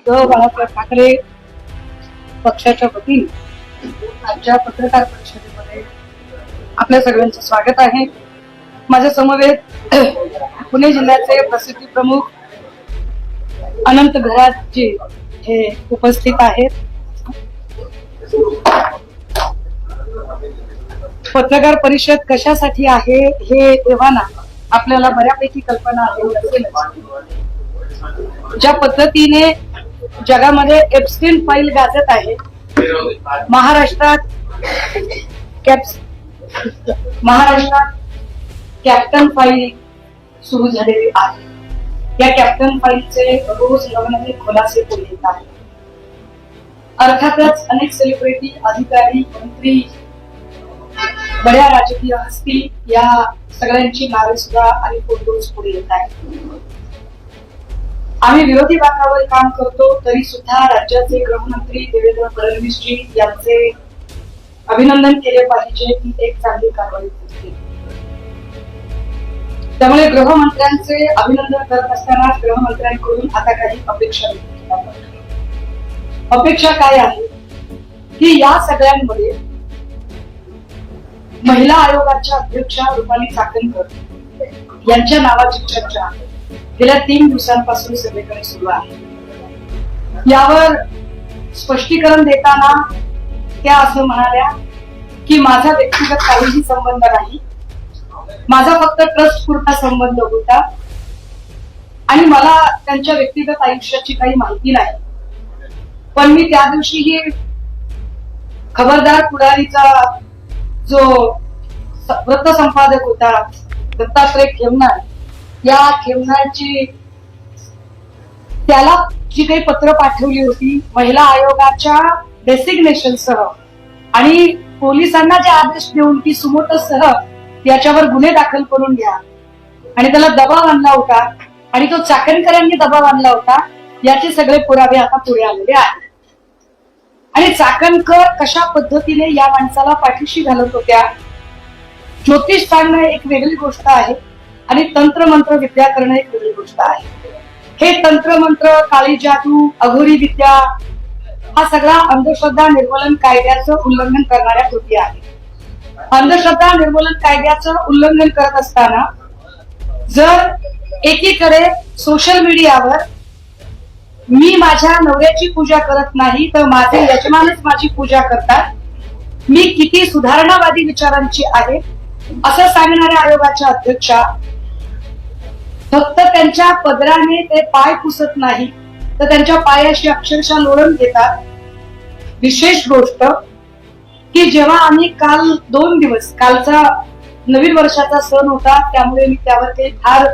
उद्धव बाळासाहेब ठाकरे पक्षाच्या वतीने आजच्या पत्रकार परिषदेमध्ये आपल्या सर्वांचं स्वागत आहे. माझ्या समवेत पुणे जिल्ह्याचे प्रसिद्धी प्रमुख अनंत घराजी हे उपस्थित आहेत. पत्रकार परिषद कशासाठी आहे हे तेव्हाना आपल्याला बऱ्यापैकी कल्पना आहे. ज्या पद्धतीने जगामध्ये एप्स्टीन फाईल गाजत आहे, महाराष्ट्रात कॅप्टन फाईल सुरू झालेली आहे. या कॅप्टन फाईलचे रोज नवनवीन खुलासे पुढे येत आहेत. अर्थातच अनेक सेलिब्रिटी, अधिकारी, मंत्री, बड्या राजकीय हस्ती या सगळ्यांची नावे सुद्धा आणि फोटोज पुढे येत आहेत. आम्ही विरोधी बाकावर काम करतो तरी सुद्धा राज्याचे गृहमंत्री देवेंद्र फडणवीसजी यांचे अभिनंदन केले पाहिजे की एक चांगली कारवाई झाली. त्यामुळे गृहमंत्र्यांचे अभिनंदन करत असताना गृहमंत्र्यांकडून आता काही अपेक्षा अपेक्षा काय आहे की या सगळ्यांमध्ये महिला आयोगाच्या अध्यक्षा रुपाली चाकणकर यांच्या नावाची चर्चा गेल्या 3 दिवसांपासून सगळीकडे सुरू आहे. यावर स्पष्टीकरण देताना त्या असं म्हणाल्या की माझा व्यक्तिगत काहीही संबंध नाही, माझा फक्त ट्रस्ट पुरता संबंध होता आणि मला त्यांच्या व्यक्तिगत आयुष्याची काही माहिती नाही. पण मी त्या दिवशीही खबरदार पुढारीचा जो वृत्तसंपादक होता दत्तात्रय खेमनार, या खेमनारची त्याला जी काही पत्र पाठवली होती महिला आयोगाच्या डेसिग्नेशन सह आणि पोलिसांना जे आदेश देऊन की सुमोटोसह याच्यावर गुन्हे दाखल करून घ्या आणि त्याला दबाव आणला होता आणि तो चाकणकरांनी दबाव आणला होता, याचे सगळे पुरावे आता पुढे आलेले आहेत. आणि चाकणकर कशा पद्धतीने या माणसाला पाठीशी घालत होत्या. ज्योतिष सांगणं एक वेगळी गोष्ट आहे आणि तंत्रमंत्र विद्या करणं एक वेगळी गोष्ट आहे. हे तंत्रमंत्र, काळी जादू, अघोरी विद्या हा सगळा अंधश्रद्धा निर्मूलन कायद्याचं उल्लंघन करणाऱ्या कृती आहे. अंधश्रद्धा निर्मूलन कायद्याचं उल्लंघन करत असताना जर एकीकडे सोशल मीडियावर मी माझ्या नवऱ्याची पूजा करत नाही तर माझे यजमानच माझी पूजा करतात, मी किती सुधारणावादी विचारांची आहे असं सांगणाऱ्या आयोगाच्या अध्यक्षा फक्त त्यांच्या पदराने ते पाय पुसत नाही तर त्यांच्या पायाशी अक्षरशः लोळण घेतात. विशेष गोष्ट की जेव्हा आम्ही काल 2 दिवस, कालचा नवीन वर्षाचा सण होता त्यामुळे मी त्यावर काही फार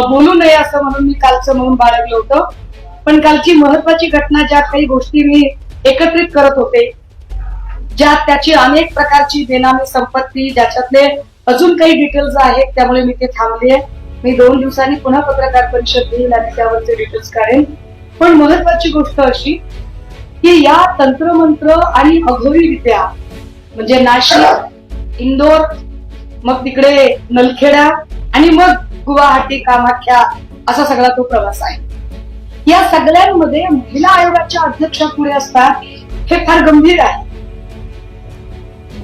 बोलू नये असं म्हणून मी कालचं मौन बाळगलं होतं. पण कालची महत्वाची घटना, ज्या काही गोष्टी मी एकत्रित करत होते, ज्यात त्याची अनेक प्रकारची बेनामी संपत्ती, ज्याच्यातले अजून काही डिटेल्स आहेत, त्यामुळे मी ते थांबले. मी 2 दिवसांनी पुन्हा पत्रकार परिषद घेईल आणि त्यावरचे डिटेल्स काढेन. पण महत्वाची गोष्ट अशी की या तंत्रमंत्र आणि अघोरी विद्या म्हणजे नाशिक, इंदोर, मग तिकडे नलखेडा आणि मग गुवाहाटी, कामाख्या असा सगळा तो प्रवास आहे. या सगळ्यांमध्ये महिला आयोगाच्या अध्यक्षा पुढे असतात हे फार गंभीर आहे.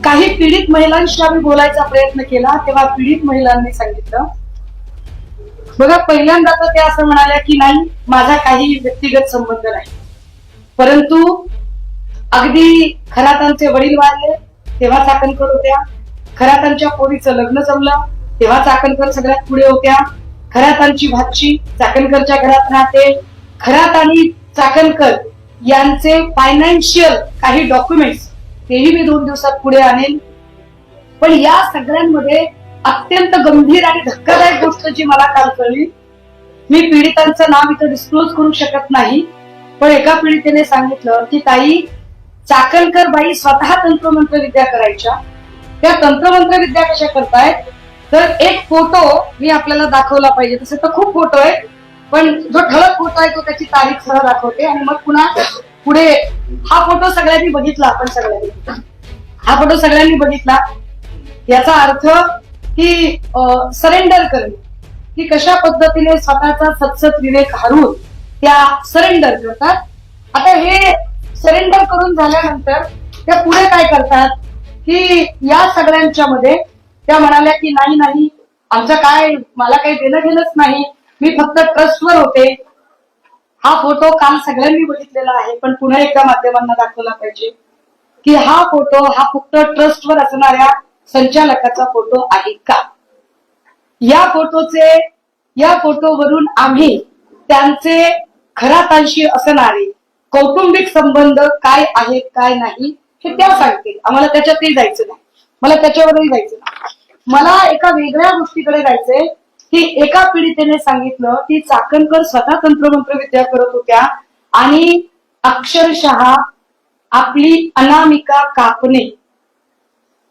काही पीडित महिलांशी आम्ही बोलायचा प्रयत्न केला तेव्हा पीडित महिलांनी सांगितलं, बघा पहिल्यांदा तर ते असं म्हणाल्या की नाही माझा काही व्यक्तिगत संबंध नाही, परंतु अगदी खरातांचे वडील वारले तेव्हा चाकणकर होत्या, खरातांच्या पोरीचं लग्न जमलं तेव्हा चाकणकर सगळ्यात पुढे होत्या, खरातांची भाची चाकणकरच्या घरात राहते, खरात आणि चाकणकर यांचे फायनान्शियल काही डॉक्युमेंट्स तेही मी 2 दिवसात पुढे आणेन. पण या सगळ्यांमध्ये अत्यंत गंभीर आणि धक्कादायक गोष्ट जी मला काल कळली, मी पीडितांचं नाव इथं डिस्क्लोज करू शकत नाही, पण एका पीडितेने सांगितलं की ताई चाकणकर बाई स्वतः तंत्रमंत्र विद्या करायच्या, त्या तंत्रमंत्र विद्या कशा करतायत तर एक फोटो मी आपल्याला दाखवला पाहिजे, तसे तर खूप फोटो आहेत पण जो ठळक फोटो आहे तो त्याची तारीख सह दाखवते आणि मग पुन्हा पुढे हा फोटो सगळ्यांनी बघितला, आपण सगळ्यांनी हा फोटो सगळ्यांनी बघितला, याचा अर्थ की सरेंडर करणे, की कशा पद्धतीने स्वतःचा सत्सत विवेक हरवून त्या सरेंडर करतात आता हे सरेंडर करून झाल्यानंतर त्या पुढे काय करतात की या सगळ्यांच्या मध्ये त्या म्हणाल्या की नाही नाही आमचं काय, मला काही देणं घेणंच नाही, मी फक्त ट्रस्टवर होते. हा फोटो काल सगळ्यांनी बघितलेला आहे, पण पुन्हा एकदा माध्यमांना दाखवला पाहिजे की हा फोटो हा फक्त ट्रस्टवर असणाऱ्या संचालकाचा फोटो आहे का. या फोटोवरून आम्ही त्यांचे खरातांशी असणारे कौटुंबिक संबंध काय आहेत काय नाही हे त्या सांगतील. आम्हाला त्याच्यातही जायचं नाही, मला त्याच्यावरही जायचं नाही. मला एका वेगळ्या गोष्टीकडे जायचंय की एका पीडितेने सांगितलं की चाकणकर स्वतः तंत्रमंत्र विद्या करत होत्या आणि अक्षरशः आपली अनामिका कापणे.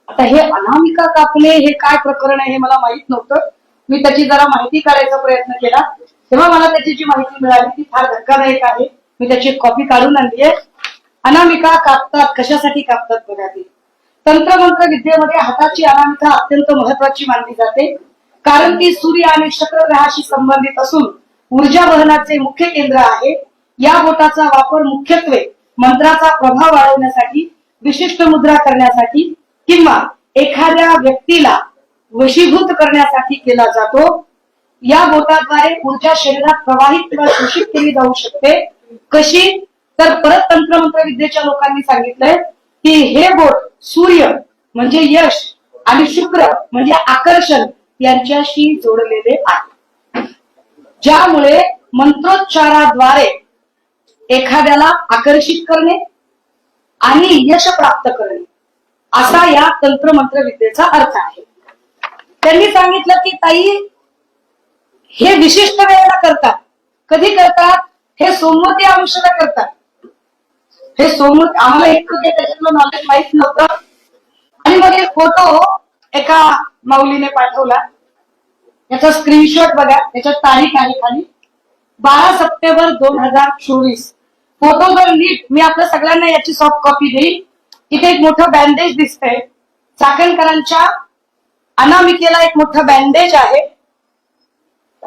आता हे अनामिका कापणे हे काय प्रकरण आहे हे मला माहित नव्हतं. मी त्याची जरा माहिती काढायचा प्रयत्न केला, तेव्हा मला त्याची जी माहिती मिळाली ती फार धक्कादायक आहे. मी त्याची कॉपी काढून आणली आहे. अनामिका कापतात, कशासाठी कापतात बघा. ते तंत्रमंत्र विद्येमध्ये हाताची अनामिका अत्यंत महत्वाची मानली जाते, कारण ती सूर्य आणि शुक्र ग्रहाशी संबंधित असून ऊर्जा वहनाचे मुख्य केंद्र आहे. या बोटाचा वापर मुख्यत्वे मंत्राचा प्रभाव वाढवण्यासाठी, विशिष्ट मुद्रा करण्यासाठी किंवा एखाद्या व्यक्तीला वशीभूत करण्यासाठी केला जातो. या बोटाद्वारे ऊर्जा शरीरात प्रवाहित किंवा शोषित केली जाऊ शकते. कशी तर परत तंत्रमंत्र विद्येच्या लोकांनी सांगितलंय की हे बोट सूर्य म्हणजे यश आणि शुक्र म्हणजे आकर्षण यांच्याशी जोडलेले आहे, ज्यामुळे मंत्रोच्चाराद्वारे एखाद्याला आकर्षित करणे आणि यश प्राप्त करणे असा या तंत्रमंत्र विद्येचा अर्थ आहे. त्यांनी सांगितलं की ताई हे विशिष्ट वेळेला करतात. कधी करतात? हे सोमवती अमावस्येला करतात. हे सोमवती, आम्हाला इतकं त्याच्यातलं नॉलेज माहित नव्हतं. आणि मग एक फोटो एका माऊलीने पाठवला, याचा स्क्रीनशॉट बघा, त्याच्यात तारीख आहे खाली 12 सप्टेंबर 2024. फोटो जर नीट, मी आपल्या सगळ्यांना याची सॉफ्ट कॉपी देईन. इथे एक मोठं बँडेज दिसतंय, चाकणकरांच्या अनामिकेला एक मोठं बँडेज आहे.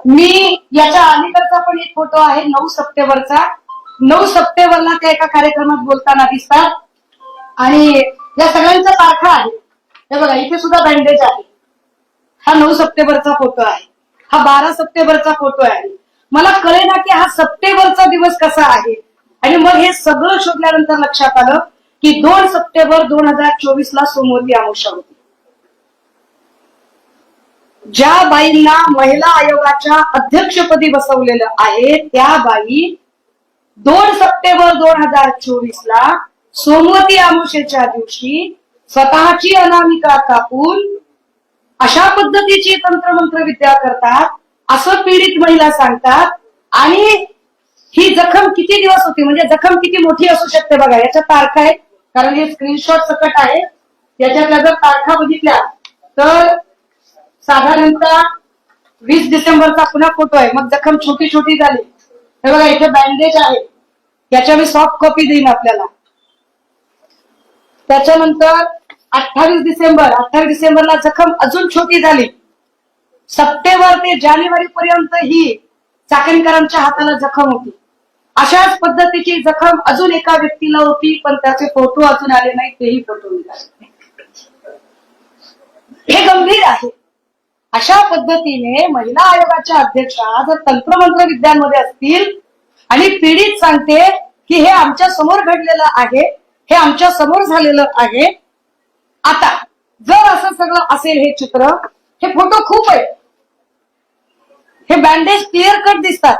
मी याच्या अलीकडचा पण एक फोटो आहे 9 सप्टेंबरचा. 9 सप्टेंबरला त्या एका कार्यक्रमात बोलताना दिसतात आणि या सगळ्यांच्या तारखा आहेत. हे बघा इथे सुद्धा बँडेज आहे. हा 9 सप्टेंबरचा फोटो आहे, हा 12 सप्टेंबरचा फोटो आहे. मला कळेना की हा सप्टेंबरचा दिवस कसा आहे. आणि मग हे सगळं शोधल्यानंतर लक्षात आलं की 2 सप्टेंबर 2024 ला सोमवती अमावस्या होती. ज्या बाईंना महिला आयोगाच्या अध्यक्षपदी बसवलेलं आहे त्या बाई 2 सप्टेंबर 2024 ला सोमवती अमावस्येच्या दिवशी स्वतःची अनामिका कापून अशा पद्धतीची तंत्रमंत्र विद्या करतात असं पीडित महिला सांगतात. आणि ही जखम किती दिवस होती, म्हणजे जखम किती मोठी असू शकते बघा. याच्या तारखा आहेत, कारण हे स्क्रीनशॉट सकट आहे. याच्यातल्या जर तारखा बघितल्या तर साधारणतः 20 डिसेंबरचा पुन्हा फोटो आहे. मग जखम छोटी छोटी झाली. हे बघा इथे बँडेज आहे, याच्या मी सॉफ्ट कॉपी देईन आपल्याला. त्याच्यानंतर 28 डिसेंबरला जखम अजून छोटी झाली. सप्टेंबर ते जानेवारी पर्यंत ही चाकणकरांच्या हाताला जखम होती. अशाच पद्धतीची जखम अजून एका व्यक्तीला होती, पण त्याचे फोटो अजून आले नाही, तेही फोटो मिळाले. हे गंभीर आहे. अशा पद्धतीने महिला आयोगाच्या अध्यक्षा जर तंत्रमंत्र विद्यांमध्ये असतील आणि पीडित सांगते की हे आमच्या समोर घडलेलं आहे, हे आमच्या समोर झालेलं आहे. आता जर असं सगळं असेल, हे चित्र, हे फोटो खूप आहे, हे बँडेज क्लिअर कट दिसतात,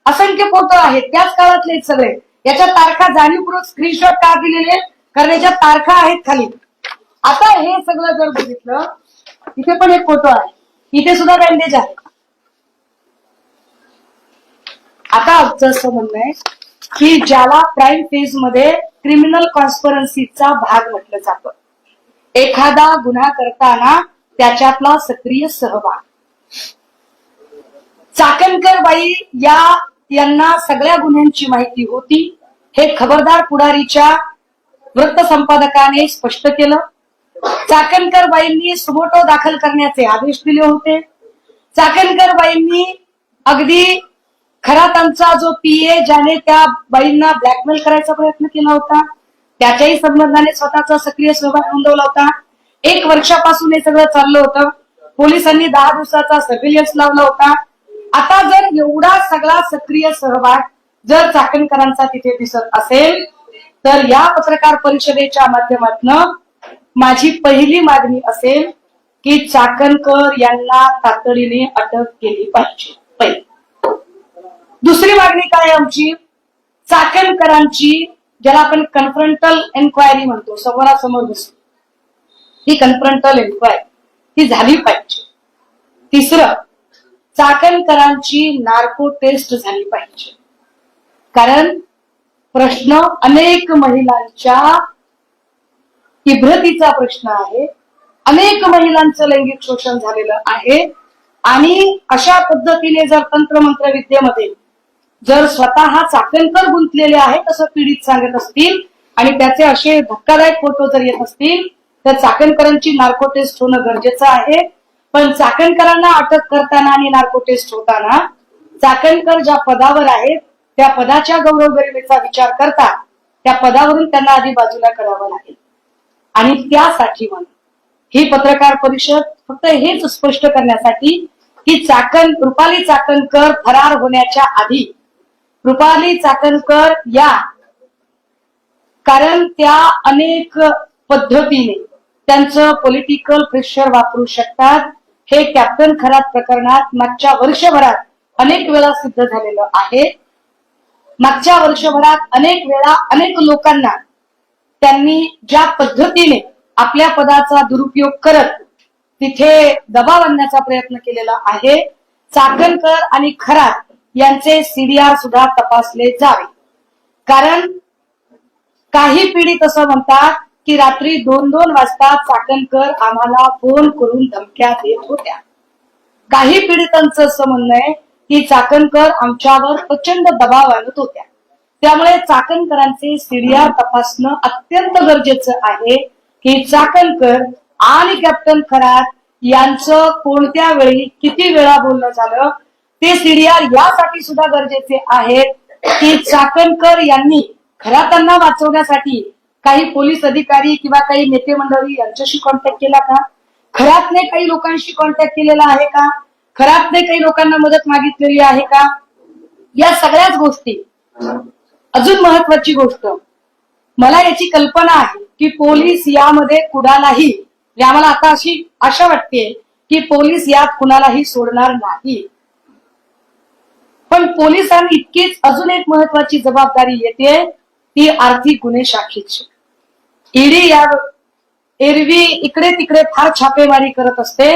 असंख्य फोटो आहेत, त्याच काळातले सगळे. याच्या तारखा जाणीवपूर्वक स्क्रीनशॉट का दिलेले, कारण याच्या तारखा आहेत खाली. आता हे सगळं जर बघितलं, इथे पण एक फोटो आहे, इथे सुद्धा बँडेज आहे. आता आमचं असं म्हणणं आहे की ज्याला प्राईम फेज मध्ये क्रिमिनल कॉन्स्परन्सीचा भाग म्हटलं जातं, एखादा गुन्हा करताना त्याच्यातला सक्रिय सहभाग. चाकणकर बाई यांना सगळ्या गुन्ह्यांची माहिती होती, हे खबरदार पुढारीच्या वृत्त संपादकाने स्पष्ट केलं. चाकणकर बाईंनी सुमोटो दाखल करण्याचे आदेश दिले होते. चाकणकर बाईंनी अगदी खरातांचा जो पीए ज्याने त्या बाईंना ब्लॅकमेल करायचा प्रयत्न केला होता, त्याच्याही संबंधाने स्वतःचा सक्रिय सहभाग नोंदवला होता. 1 वर्षापासून हे सगळं चाललं होतं. पोलिसांनी 10 दिवसाचा सर्व्हिलन्स लावला होता. आता जर एवढा सगळा सक्रिय सहभाग जर चाकणकरांचा तिथे दिसत असेल, तर या पत्रकार परिषदेच्या माध्यमातून माझी पहिली मागणी असेल की चाकणकर यांना तातडीने अटक केली पाहिजे. पहिली. दुसरी मागणी काय आमची? चाकणकरांची, ज्याला आपण कन्फ्रंटल एन्क्वायरी म्हणतो, समोरासमोर बसून, ही कन्फ्रंटल एन्क्वायरी ही झाली पाहिजे. तिसरं, चाकणकरांची नार्को टेस्ट झाली पाहिजे. कारण प्रश्न अनेक महिलांच्या इब्रतीचा प्रश्न आहे. अनेक महिलांचं लैंगिक शोषण झालेलं आहे. आणि अशा पद्धतीने जर तंत्रमंत्र विद्येमध्ये जर स्वतः चाकणकर गुंतलेले आहेत असं पीडित सांगत असतील आणि त्याचे असे धक्कादायक फोटो जर येत असतील, तर चाकणकरांची नार्को टेस्ट होणं गरजेचं आहे. पण चाकणकरांना अटक करताना आणि नार्को टेस्ट होताना चाकणकर ज्या पदावर आहेत त्या पदाच्या गौरव गरिमेचा विचार करता त्या पदावरून त्यांना आधी बाजूला करावं लागेल. आणि त्यासाठी म्हणून ही पत्रकार परिषद फक्त हेच स्पष्ट करण्यासाठी की रुपाली चाकणकर फरार होण्याच्या आधी रुपाली चाकणकर या, कारण त्या अनेक पद्धतीने त्यांचं पॉलिटिकल प्रेशर वापरू शकतात. हे कॅप्टन खरात प्रकरणात मागच्या वर्षभरात अनेक वेळा सिद्ध झालेलं आहे. मागच्या वर्षभरात अनेक वेळा अनेक लोकांना त्यांनी ज्या पद्धतीने आपल्या पदाचा दुरुपयोग करत तिथे दबाव आणण्याचा प्रयत्न केलेला आहे. चाकणकर आणि खरात यांचे सीडीआर सुद्धा तपासले जावे. कारण काही पीडित असं म्हणतात की रात्री 2-2 वाजता चाकणकर आम्हाला फोन करून धमक्या देत होत्या. काही पीडितांचं असं म्हणणं आहे की चाकणकर आमच्यावर प्रचंड दबाव आणत होत्या. त्यामुळे चाकणकरांचे सीडीआर तपासणं अत्यंत गरजेचं आहे की चाकणकर आणि कॅप्टन खरात यांचं कोणत्या वेळी किती वेळा बोलणं झालं. ते सीडीआर यासाठी सुद्धा गरजेचे आहेत की चाकणकर यांनी खरातांना वाचवण्यासाठी काही पोलीस अधिकारी किंवा काही नेते मंडळी यांच्याशी कॉन्टॅक्ट केला का? खरातने काही लोकांशी कॉन्टॅक्ट केलेला आहे का? खरातने काही लोकांना मदत मागितलेली आहे का? या सगळ्याच गोष्टी. अजून महत्वाची गोष्ट, मला याची कल्पना आहे की पोलीस यामध्ये कुणालाही, आम्हाला आता अशी आशा वाटते की पोलीस यात कुणालाही सोडणार नाही. पण पोलिसांनी इतकीच अजून एक महत्वाची जबाबदारी येते, ती आर्थिक गुन्हे शाखेची. ईडी या एरवी इकडे तिकडे फार छापेमारी करत असते,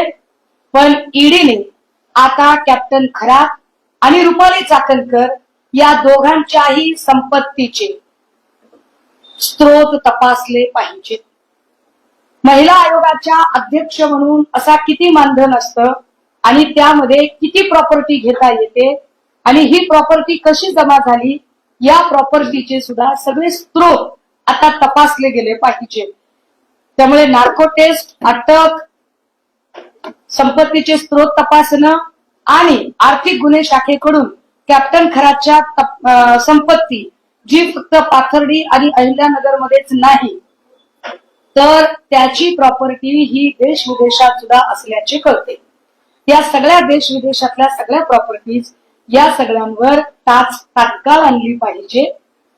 पण ईडीने आता कॅप्टन खरात आणि रुपाली चाकणकर या दोघांच्याही संपत्तीचे स्त्रोत तपासले पाहिजेत. महिला आयोगाच्या अध्यक्ष म्हणून असा किती मानधन असतं आणि त्यामध्ये किती प्रॉपर्टी घेता येते आणि ही प्रॉपर्टी कशी जमा झाली, या प्रॉपर्टीचे सुद्धा सगळे स्त्रोत आता तपासले गेले पाहिजे. त्यामुळे नार्को टेस्ट, अटक, संपत्तीचे स्त्रोत तपासणं आणि आर्थिक गुन्हे शाखेकडून कॅप्टन खरातच्या संपत्ती, जी फक्त पाथर्डी आणि अहिल्यानगर मध्येच नाही तर त्याची प्रॉपर्टी ही देश विदेशात सुद्धा असल्याचे कळते. या सगळ्या देश विदेशातल्या सगळ्या प्रॉपर्टीज, या सगळ्यांवर तात्काळ आणली पाहिजे.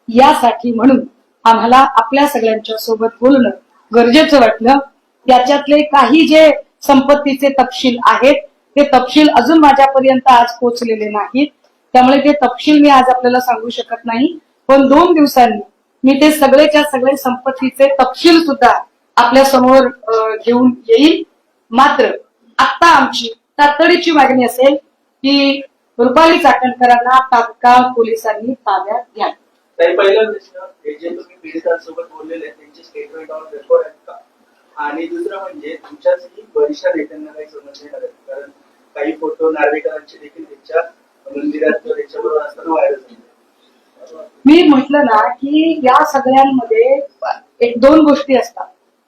यासाठी म्हणून आम्हाला आपल्या सगळ्यांच्या सोबत बोलणं गरजेचं वाटलं. त्याच्यातले काही जे संपत्तीचे तपशील आहेत ते तपशील अजून माझ्यापर्यंत आज पोहोचलेले नाहीत. त्यामुळे ते तपशील मी आज आपल्याला सांगू शकत नाही. पण 2 दिवसांनी मी ते सगळेच्या सगळे संपत्तीचे तपशील सुद्धा आपल्या समोर घेऊन येईल. मात्र आता आमची तातडीची मागणी असेल की रुपाली चाकणकरांना तात्काळ पोलिसांनी ताब्यात घ्या. पहिला प्रश्न, हे जे तुम्ही पीडितांसोबत बोललेले त्यांचे स्टेटमेंट ऑन रेकॉर्ड आहेत का? आणि दुसरं म्हणजे तुमच्याच वरिष्ठ नेत्यांना काही समज येणार आहे? कारण काही फोटो नार्वेकरांचे देखील त्यांच्या मंदिरात त्याच्याबरोबर असताना व्हायरल झाले. मी म्हटलं ना की या सगळ्यांमध्ये 1-2 गोष्टी असतात.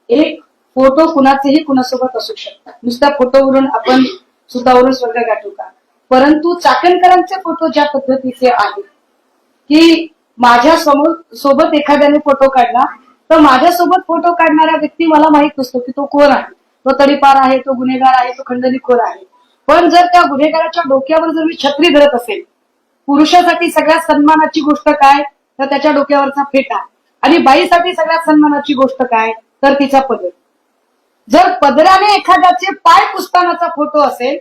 एक, फोटो कुणाचेही कुणासोबत असू शकतात. नुसत्या फोटोवरून आपण सुतावरून स्वर्ग गाठू का? परंतु चाकणकरांचे फोटो ज्या पद्धतीचे आहेत की माझ्या सोबत एखाद्याने फोटो काढला तर माझ्यासोबत फोटो काढणारा व्यक्ती मला माहित नसतो की तो कोण आहे, तो तडीपार आहे, तो गुन्हेगार आहे, तो खंडणीखोर आहे. पण जर त्या गुन्हेगाराच्या डोक्यावर जर मी छत्री धरत असेल, पुरुषासाठी सगळ्यात सन्मानाची गोष्ट काय तर त्याच्या डोक्यावरचा फेटा, आणि बाईसाठी सगळ्यात सन्मानाची गोष्ट काय तर तिचा पदर. जर पदराने एखाद्याचे पाय पुसतानाचा फोटो असेल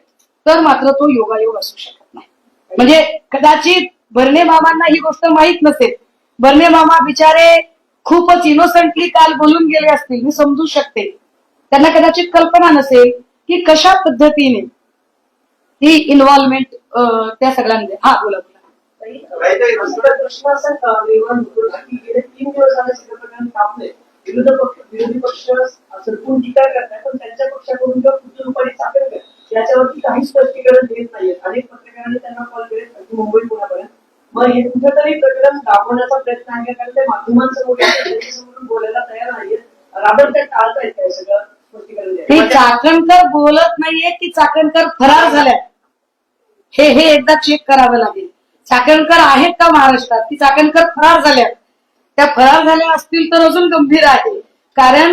तर मात्र तो योगायोग असू शकत नाही. म्हणजे कदाचित भरणे मामांना ही गोष्ट माहीत नसेल. भरणे मामा बिचारे खूपच इनोसंटली काल बोलून गेले असतील, मी समजू शकते. त्यांना कदाचित कल्पना नसेल की कशा पद्धतीने ती इन्व्हॉल्वमेंट त्या सगळ्यांमध्ये. हा बोला बोला. प्रश्न असा निर्माण होतो की गेले 3 दिवस झाले सगळं प्रकरण थांबले. विरोधी पक्ष सरकून टीका करतात, पण त्यांच्या पक्षाकडून किंवा कुठे रुपारी चाकणकर याच्यावरती काही स्पष्टीकरण देत नाहीये. अनेक पत्रकारांनी त्यांना कॉल केले, मुंबई पुण्यापर्यंत. मग हे कुठेतरी प्रकरण दाबवण्याचा प्रयत्न आहे, कारण ते माध्यमांसमोर त्यांच्यासमोरून बोलायला तयार नाहीये. राबड त्या टाळतायत काय सगळं स्पष्टीकरण ती चाकणकर बोलत नाहीये की चाकणकर फरार झाल्या, हे एकदा चेक करावं लागेल. चाकणकर आहेत का महाराष्ट्रात की चाकणकर फरार झाल्या? त्या फरार झाल्या असतील तर अजून गंभीर आहे, कारण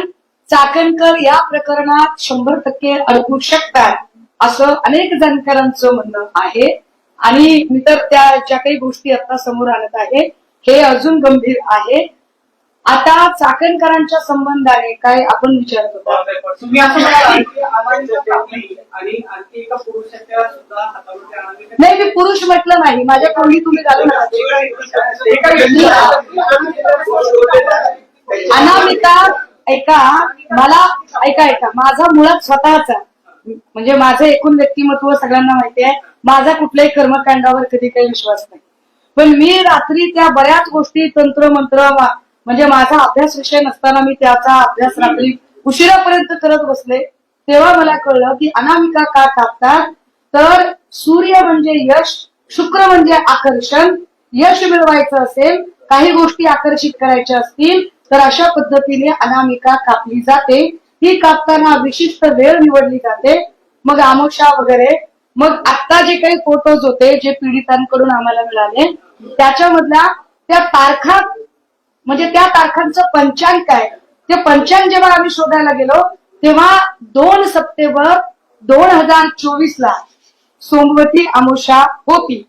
चाकणकर या प्रकरणात 100% अडकू शकतात असं अनेक जाणकारांचं म्हणणं आहे. आणि मी तर त्या ज्या काही गोष्टी आता समोर आणत आहे हे अजून गंभीर आहे. आता चाकणकरांच्या संबंधाने काय आपण विचारत होतो, तुम्ही असं म्हणाल की आणि आणखी एका पुरुषाच्या सुद्धा हातामध्ये नाही, मी पुरुष म्हटलं नाही, माझ्या कोणी तुम्ही घालू नका. अनामिका ऐका, माझा मुळात स्वतःचा म्हणजे माझं एकूण व्यक्तिमत्व सगळ्यांना माहिती आहे. माझा कुठल्याही कर्मकांडावर कधी काही विश्वास नाही. पण मी रात्री त्या बऱ्याच गोष्टी तंत्रमंत्र म्हणजे माझा अभ्यास विषय नसताना मी त्याचा अभ्यास रात्री उशिरापर्यंत करत बसले. तेव्हा मला कळलं की अनामिका का कापतात तर सूर्य म्हणजे यश, शुक्र म्हणजे आकर्षण. यश मिळवायचं असेल, काही गोष्टी आकर्षित करायच्या असतील तर अशा पद्धतीने अनामिका कापली जाते. ती कापताना विशिष्ट वेळ निवडली जाते. मग आमोशा वगैरे. मग आता जे काही फोटोज होते जे पीडितांकडून आम्हाला मिळाले त्याच्यामधल्या त्या तारखा म्हणजे त्या तारखांचं पंचांग काय, ते पंचांग जेव्हा आम्ही शोधायला गेलो तेव्हा 2 सप्टेंबर 2024 ला सोमवती अमावस्या होती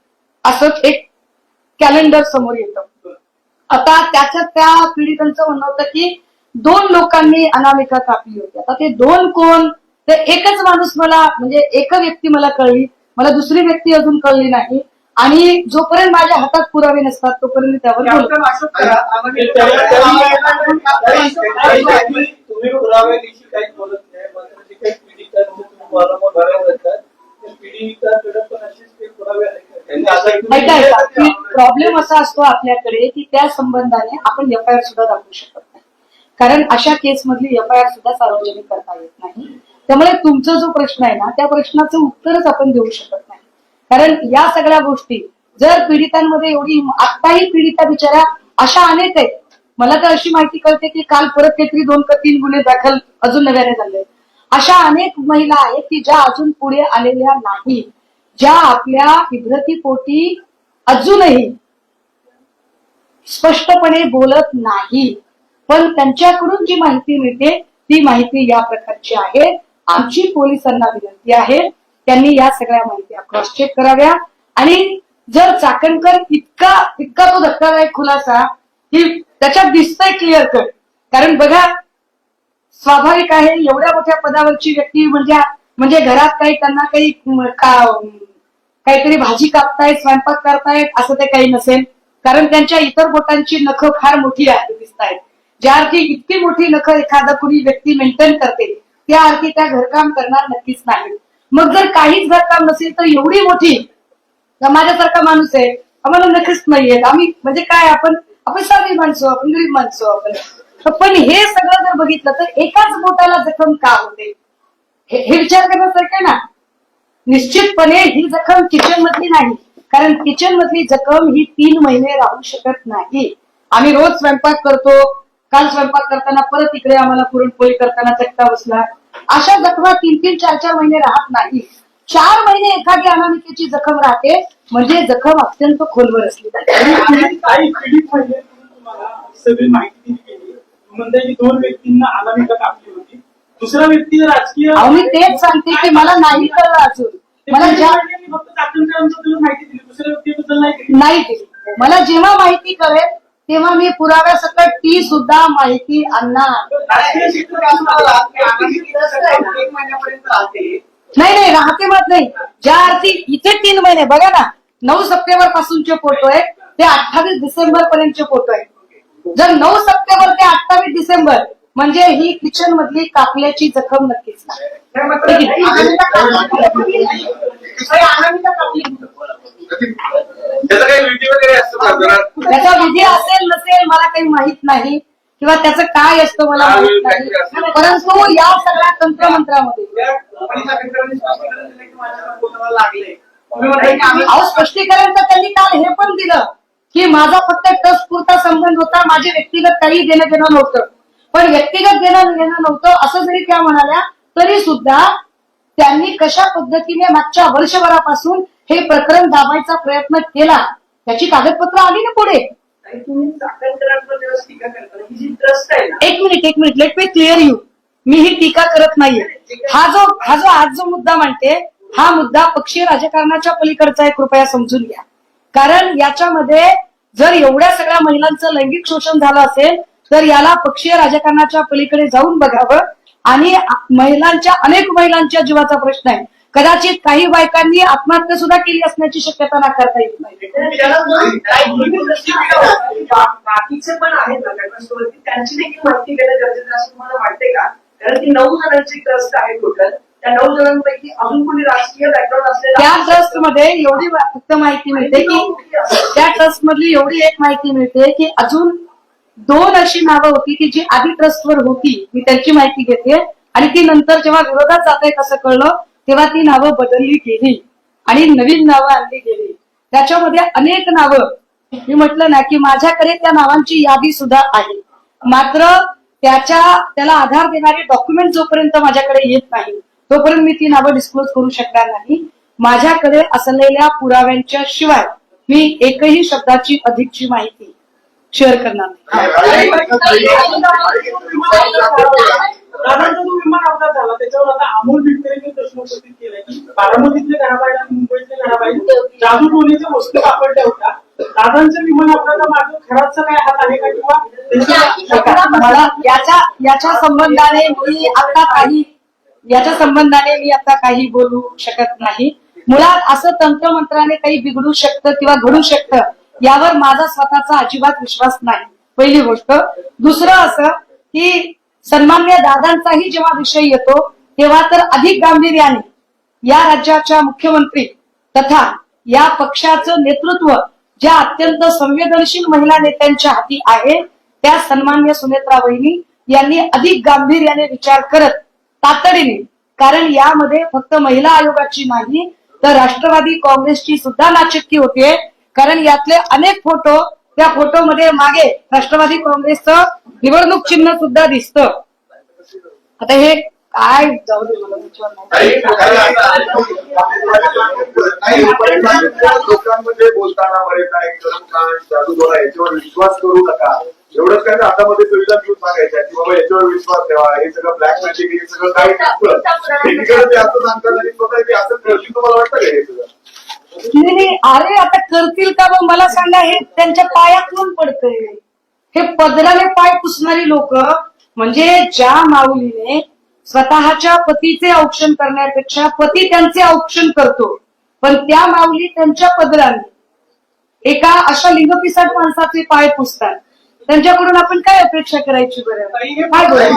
असंच एक कॅलेंडर समोर येतं. आता त्याच्यात त्या पीडितांचं म्हणणं होतं की 2 लोकांनी अनामिका कापली होती. आता ते 2 कोण, ते एकच माणूस मला म्हणजे एक व्यक्ती मला कळली, मला दुसरी व्यक्ती अजून कळली नाही. आणि जोपर्यंत माझ्या हातात पुरावे नसतात तोपर्यंत त्यावर तुम्ही पुराव्याविषयी काही बोलत नाही, मात्र जे काही पीडित आहेत तुम्हाला प्रॉब्लेम असा असतो आपल्याकडे की त्या संबंधाने आपण एफआयआर सुद्धा दाखवू शकत नाही, कारण अशा केस मधली एफआयआर सुद्धा सार्वजनिक करता येत नाही. त्यामुळे तुमचा जो प्रश्न आहे ना त्या प्रश्नाचं उत्तरच आपण देऊ शकत नाही. कारण या सगळ्या गोष्टी जर पीडितांमध्ये एवढी, आत्ताही पीडिता बिचारा अशा अनेक आहेत. मला तर अशी माहिती कळते की काल परत काहीतरी 2 का 3 गुन्हे दाखल अजून नव्याने झाले. अशा अनेक महिला आहेत की ज्या अजून पुढे आलेल्या नाही, ज्या आपल्या इब्रतीपोटी अजूनही स्पष्टपणे बोलत नाही, पण त्यांच्याकडून जी माहिती मिळते ती माहिती या प्रकारची आहे. आमची पोलिसांना विनंती आहे त्यांनी या सगळ्या माहिती क्रॉस चेक कराव्या. आणि जर चाकणकर इतका तो धक्कादायक खुलासा की त्याच्यात दिसतंय क्लिअर कट, कारण बघा स्वाभाविक आहे एवढ्या मोठ्या पदावरची व्यक्ती म्हणजे घरात काही त्यांना काही काहीतरी भाजी कापतायत, स्वयंपाक करतायत असं ते काही नसेल, कारण त्यांच्या इतर बोटांची नखं फार मोठी दिसत आहेत. ज्या अर्थी इतकी मोठी नखं एखादा कुणी व्यक्ती मेंटेन करते त्या अर्थी त्या घरकाम करणार नक्कीच नाही. मग जर काहीच घरकाम नसेल तर एवढी मोठी माझ्यासारखा माणूस आहे, आम्हाला नखच नाहीयेत, आम्ही म्हणजे काय आपण साधी माणसं, आपण गरीब माणसं आपण. पण हे सगळं जर बघितलं तर एकाच बोटाला जखम का होते हे विचार करण्यासारखं ना. निश्चितपणे ही जखम किचन मधली नाही, कारण किचन मधली जखम ही 3 महिने राहू शकत नाही. आम्ही रोज स्वयंपाक करतो, काल स्वयंपाक करताना परत इकडे आम्हाला पुरणपोळी करताना चटका बसला, अशा जखमा 3-3, 4-4 महिने राहत नाही. 4 महिने एखादी अनामिकेची जखम राहते म्हणजे जखम अत्यंत खोलवर असली पाहिजे. आणि काही पीडित महिने तुम्हाला सगळी माहिती दिली गेली. म्हणताय की 2 व्यक्तींना अनामिका कापली होती, दुसरा व्यक्ती राजकीय. अहो मी तेच सांगते की मला नाही कळलं अजून. मला ज्या फक्त चाकणकरांबद्दल माहिती दिली, दुसऱ्या व्यक्तीबद्दल नाही दिली. नाही दिली. मला जेव्हा माहिती कळेल तेव्हा मी पुराव्यासकट ती सुद्धा माहिती आणणार. राजकीय क्षेत्रात एक महिन्यापर्यंत राहते. नाही राहते मत नाही. ज्या अर्थी इथे 3 महिने बघा ना, 9 सप्टेंबर पासूनचे फोटो आहेत ते 28 डिसेंबर पर्यंतचे फोटो आहेत. जर 9 सप्टेंबर ते 28 डिसेंबर म्हणजे ही किचन मधली कापल्याची जखम नक्कीच नाही. त्याचा काही विधी वगैरे असतो का जरा? त्याचा विधी असेल नसेल मला काही माहित नाही किंवा त्याचं काय असतं मला माहित नाही. परंतु या सगळ्या तंत्रमंत्रामध्ये अहो स्पष्टीकरण तर त्यांनी काल हे पण दिलं की माझा फक्त ट्रस्ट पुरता संबंध होता, माझे व्यक्तिगत काही देणं घेणं नव्हतं. पण व्यक्तिगत देणं घेणं नव्हतं असं जरी त्या म्हणाल्या तरी सुद्धा त्यांनी कशा पद्धतीने मागच्या वर्षभरापासून हे प्रकरण दाबायचा प्रयत्न केला त्याची कागदपत्र आली ना पुढे. तुम्ही चाकणकरांवर जेव्हा टीका करताना ही जी ट्रस्ट आहे ना, एक minute let me clear you. मी ही टीका करत नाहीये. हा जो आज जो मुद्दा मांडते हा मुद्दा पक्षीय राजकारणाच्या पलीकडचा आहे, कृपया समजून घ्या. कारण याच्यामध्ये जर एवढ्या सगळ्या महिलांचं लैंगिक शोषण झालं असेल तर याला पक्षीय राजकारणाच्या पलीकडे जाऊन बघावं. आणि अनेक महिलांच्या जीवाचा प्रश्न आहे. कदाचित काही बायकांनी आत्महत्या सुद्धा केली असण्याची शक्यता नाकारता येत नाही. बाकीचे पण आहेत ना घटनास्थळावरती, त्यांची देखील माहिती घेणं गरजेचं असं तुम्हाला वाटते का? कारण ती 9 जणांची ट्रस्ट आहे टोटल. त्या 9 जणांपैकी अजून कोणी राजकीय बॅकग्राऊंड असलेला त्या ट्रस्ट मध्ये एवढी फक्त माहिती मिळते की त्या ट्रस्ट मधली एवढी एक माहिती मिळते की अजून 2 अशी नावं होती की जी आधी ट्रस्टवर होती. मी त्यांची माहिती घेते आणि ती नंतर जेव्हा विरोधात जात आहे असं कळलं तेव्हा ती नावं बदलली गेली आणि नवीन नावं आणली गेली. त्याच्यामध्ये अनेक नावं मी म्हटलं ना की माझ्याकडे त्या नावांची यादी सुद्धा आहे. मात्र त्याला आधार देणारे डॉक्युमेंट जोपर्यंत माझ्याकडे येत नाही तोपर्यंत मी ती नावं डिस्क्लोज करू शकणार नाही. माझ्याकडे असलेल्या पुराव्यांच्या शिवाय मी एकही शब्दाची अधिकची माहिती शेअर करणार नाही. दादांचा जो विमान अपघात झाला त्याच्यावर आता अमोल बिटकरेंनी प्रश्न उपस्थित केलाय की बारामतीतले घराबाहेर आणि मुंबईतले घराबाहेर जादू टोणीच्या वस्तू सापडल्या होत्या. दादांच्या विमान अपघातामागे खराबचा काय हात आहे का किंवा मला याच्या संबंधाने मी आता काही बोलू शकत नाही. मुळात असं तंत्रमंत्राने काही बिघडू शकतं किंवा घडू शकतं यावर माझा स्वतःचा अजिबात विश्वास नाही, पहिली गोष्ट. दुसरं असं की सन्मान्य दादांचाही जेव्हा विषय येतो तेव्हा तर अधिक गांभीर्याने या राज्याच्या मुख्यमंत्री तथा या पक्षाचं नेतृत्व ज्या अत्यंत संवेदनशील महिला नेत्यांच्या हाती आहे त्या सन्मान्य सुनेत्रा वहिनी यांनी अधिक गांभीर्याने विचार करत तातडीने, कारण यामध्ये फक्त महिला आयोगाची नाही तर राष्ट्रवादी काँग्रेसची सुद्धा नाचक्की होते. कारण यातले अनेक फोटो, त्या फोटोमध्ये मागे राष्ट्रवादी काँग्रेसचं निवडणूक चिन्ह सुद्धा दिसतं. आता हे काय जाऊ दे मला लोकांमध्ये बोलताना बरेच जादू बोला याच्यावर विश्वास करू नका एवढंच काय हातामध्ये सुविधा घेऊन सांगायच्या की बाबा याच्यावर विश्वास ठेवा, हे सगळं ब्लॅक मॅजिक हे सगळं काय नसतं. एकीकडे ते असं सांगतात आणि स्वतः ते असं करतील. तुम्हाला वाटतं का हे सगळं? नाही अरे आता करतील का? मग मला सांगा, हे त्यांच्या पायातून पडतंय. हे पदराने पाय पुसणारी लोक म्हणजे ज्या माऊलीने स्वतःच्या पतीचे औक्षण करण्यापेक्षा पती त्यांचे औक्षण करतो, पण त्या माऊली त्यांच्या पदराने एका अशा लिंगपिसाट माणसाचे पाय पुसतात. त्यांच्याकडून आपण काय अपेक्षा करायची बरं? काय बोलायचं?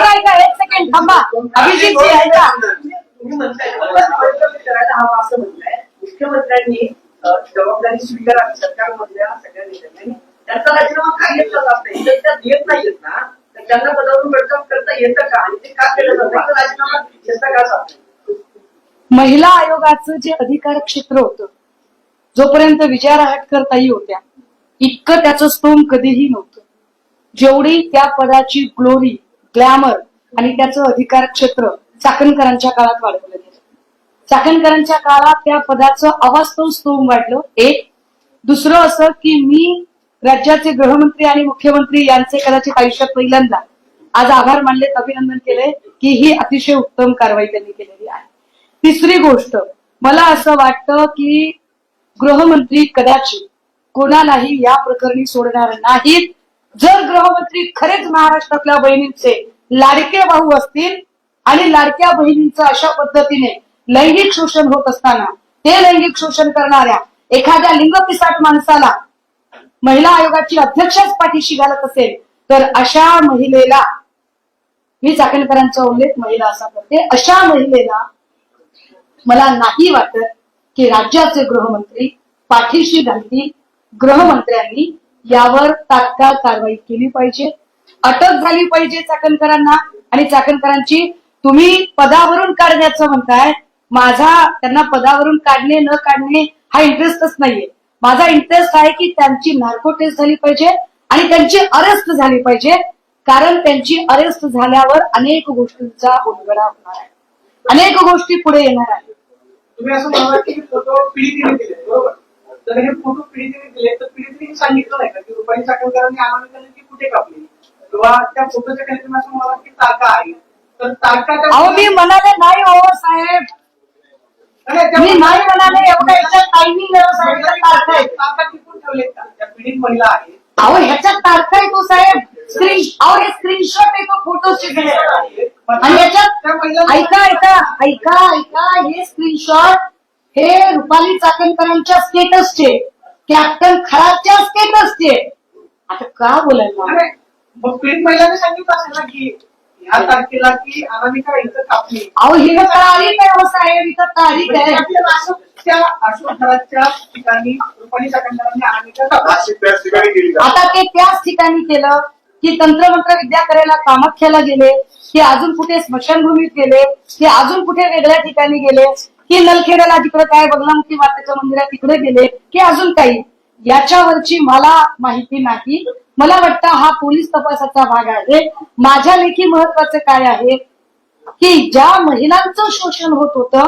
ऐका एक सेकंड थांबा. अभिजितजी ऐका. तुम्ही म्हणताय करायला हवा असं म्हणताय. मुख्यमंत्र्यांनी जबाबदारी स्वीकारावी सरकारमधल्या सगळ्या नेत्यांनी. त्यांचा राजीनामा का घेतला जात नाही? जर त्या देत नाहीयेत ना तर त्यांना पदावरून बडकाम करता येतं का? आणि ते का केलं जात नाही? राजीनामा घेतला का जात नाही? महिला आयोगाचं जे अधिकार क्षेत्र होतं, जोपर्यंत विजया रहाटकर ताई होत्या इतकं त्याचं स्तोम कधीही नव्हतं. जेवढी त्या पदाची ग्लोरी, ग्लॅमर आणि त्याचं अधिकार क्षेत्र चाकणकरांच्या काळात वाढवलं गेलं. चाकणकरांच्या काळात त्या पदाचं अवास्तव स्तोम वाढलं. एक. दुसरं असं की मी राज्याचे गृहमंत्री आणि मुख्यमंत्री यांचे कदाचित आयुष्यात पहिल्यांदा आज आभार मानले, अभिनंदन केले की ही अतिशय उत्तम कारवाई त्यांनी केलेली आहे. तिसरी गोष्ट, मला असं वाटतं की गृहमंत्री कदाचित कोणालाही या प्रकरणी सोडणार नाहीत. जर गृहमंत्री खरेच महाराष्ट्रातल्या बहिणींचे लाडके भाऊ असतील आणि लाडक्या बहिणींचं अशा पद्धतीने लैंगिक शोषण होत असताना ते लैंगिक शोषण करणाऱ्या एखाद्या लिंगपिसाट माणसाला महिला आयोगाची अध्यक्षच पाठीशी घालत असेल तर अशा महिलेला, मी चाकणकरांचा उल्लेख महिला असा करते, अशा महिलेला मला नाही वाटत की राज्याचे गृहमंत्री पाठीशी घालतील. गृहमंत्र्यांनी यावर तात्काळ कारवाई केली पाहिजे, अटक झाली पाहिजे चाकणकरांना. आणि चाकणकरांची तुम्ही पदावरून काढण्याचं म्हणताय, माझा त्यांना पदावरून काढणे न काढणे हा इंटरेस्टच नाहीये. माझा इंटरेस्ट आहे की त्यांची नार्को टेस्ट झाली पाहिजे आणि त्यांची अरेस्ट झाली पाहिजे, कारण त्यांची अरेस्ट झाल्यावर अनेक गोष्टींचा उलगडा होणार आहे, अनेक गोष्टी पुढे येणार आहेत. तुम्ही असं म्हणाला की फोटो पीडितीने दिले, बरोबर? तर हे फोटो पीडितीने दिले तर पीडितीने सांगितलं नाही का की रुपाली चाकणकरांनी आम्हाला ती कुठे कापली, किंवा त्या फोटोच्या खाली तुम्ही असं म्हणाला की तारखा आहे, तर तारखा अहो मी म्हणाले नाही हो साहेब, मी नाही म्हणाले, एवढं याच्यात टायमिंग साहेब, तारखा आहे. तारखा टिपून ठेवलेत का? त्या पीडित महिला आहेत. अहो ह्याच्यात तारखा आहे तो साहेब, अहो हे स्क्रीनशॉट आहे तो फोटोचे आणि याच्यात ऐका ऐका ऐका ऐका हे स्क्रीनशॉट हे रुपाली चाकणकरांच्या स्टेटसचे, कॅप्टन खराबच्या स्टेटसचे. आता का बोलायला? अरे, मग पीडित महिलांनी सांगितलं असेल ना की ह्या तारखेला की अनामिका इथं कापली. अहो ही तारीख आहे हो साहेब, इथं तारीख आहे. त्या अशोकराच्या ठिकाणी रुपाली चाकणकरांनी अनामिका कापली. नाशिक त्याच ठिकाणी गेली का? आता ते त्याच ठिकाणी केलं की तंत्रमंत्र विद्या करायला कामाख्याला गेले, की अजून कुठे स्मशानभूमीत गेले, की अजून कुठे वेगळ्या ठिकाणी गेले, की नलखेड्याला तिकडे काय बगलामुखी मातेच्या मंदिरात तिकडे गेले, की अजून काही. याच्यावरची मला माहिती नाही. मला वाटतं हा पोलीस तपासाचा भाग आहे. माझ्या लेखी महत्वाचं काय आहे की ज्या महिलांचं शोषण होत होतं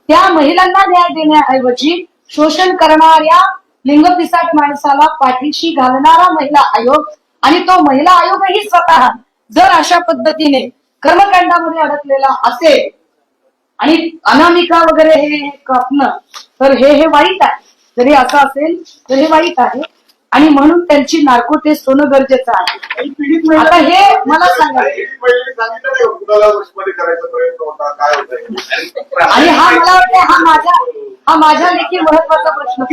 त्या महिलांना न्याय देण्याऐवजी शोषण करणाऱ्या लिंगपिसाट माणसाला पाठीशी घालणारा महिला आयोग आणि तो महिला आयोगही स्वतः जर अशा पद्धतीने कर्मकांडामध्ये अडकलेला असेल आणि अनामिका वगैरे हे कापणं, तर हे वाईट आहे. जरी असं असेल तर हे वाईट आहे आणि म्हणून त्यांची नार्को टेस्ट होणं गरजेचं आहे. आता हे मला सांगा, सांगितलं नाही कुणाला वशमध्ये करायचा प्रयत्न होता, काय होतं आणि हा मला वाटतं हा माझ्या देखील महत्वाचा प्रश्न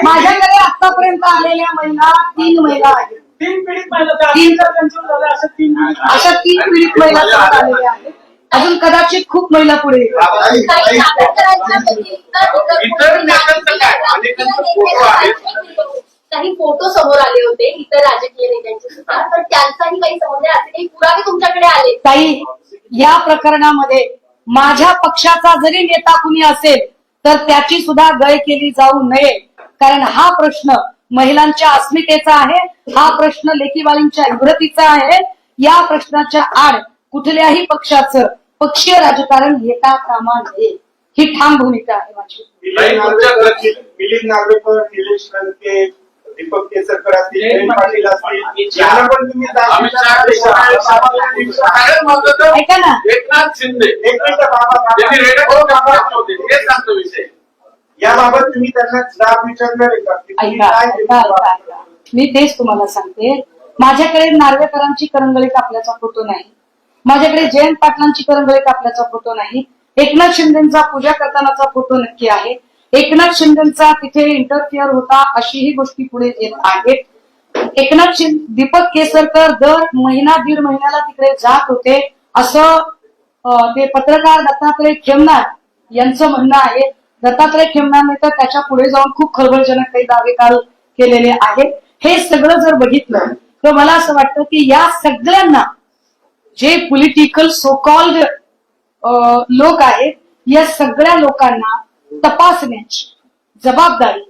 माझ्याकडे आतापर्यंत आलेल्या महिला 3 महिला आहेत. 3 पीडित महिला, 3 तर त्यांच्यावर झालं अशा 3 अशा 3 पीडित महिला समोर आलेल्या आहेत. अजून कदाचित खूप महिला पुढे येतील. काही फोटो समोर आले होते इतर राजकीय नेत्यांचे सुद्धा, पण त्यांचाही काही संबंध असे काही पुरावे तुमच्याकडे आले? ताई, या प्रकरणामध्ये माझ्या पक्षाचा जरी नेता कुणी असेल तर त्याची सुद्धा गय केली जाऊ नये, कारण हा प्रश्न महिलांच्या अस्मितेचा आहे, हा प्रश्न लेकीबाळींच्या इब्रतीचा आहे. या प्रश्नाच्या आड कुठल्याही पक्षाचं पक्षीय राजकारण येता कामा नये, ही ठाम भूमिका आहे माझी. मिलिंद नार्वेकर, निलेश लंके, दीपक केसरकर असतील, जयंत पाटील असतील, यांना पण तुम्ही ऐका ना, एकनाथ शिंदे एक मिनिट बाबा, त्यांनी रेडा होते हे सांगतो विषय. याबाबत तुम्ही त्यांना जाब विचारणार आहे का की तुम्ही ऐका काय ऐका ऐका ऐका. मी तेच तुम्हाला सांगते, माझ्याकडे नार्वेकरांची करंगळी कापल्याचा फोटो नाही, माझ्याकडे जयंत पाटलांची करंगळी कापल्याचा फोटो नाही, एकनाथ शिंदेचा पूजा करतानाचा फोटो नक्की आहे. एकनाथ शिंदेचा तिथे इंटरफिअर होता अशीही गोष्टी पुढे येत आहेत. एकनाथ शिंदे, दीपक केसरकर दर महिना 1.5 महिन्याला तिकडे जात होते असं ते पत्रकार दत्तात्रय खेमनार यांचं म्हणणं आहे. दत्तात्रय खेमनारने तर त्याच्या पुढे जाऊन खूप खळबळजनक काही दावे काल केलेले आहेत. हे सगळं जर बघितलं तर मला असं वाटतं की या सगळ्यांना, जे पॉलिटिकल सोकॉल्ड लोक आहेत, या सगळ्या लोकांना तपासण्याची जबाबदारी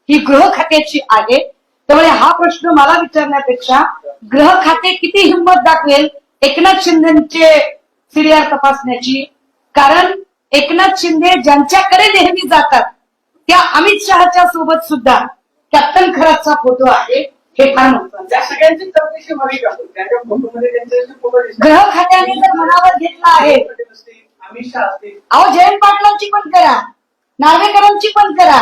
ही गृह खात्याची आहे. त्यामुळे हा प्रश्न मला विचारण्यापेक्षा गृह खाते किती हिंमत दाखवेल एकनाथ शिंदेचे सीडीआर तपासण्याची. कारण एकनाथ शिंदे ज्यांच्याकडे नेहमी जातात त्या अमित शहाच्या सोबत सुद्धा कॅप्टन खरातचा फोटो आहे, हे फार महत्वाचं. त्या सगळ्यांची चौकशी व्हावी का? त्यांच्या फोटोमध्ये त्यांचे फोटो दिसतात. गृह खात्याने जर मनावर घेतला आहे, अमित शहा असतील. अहो जयंत पाटलांची पण करा, नार्वेकरांची पण करा.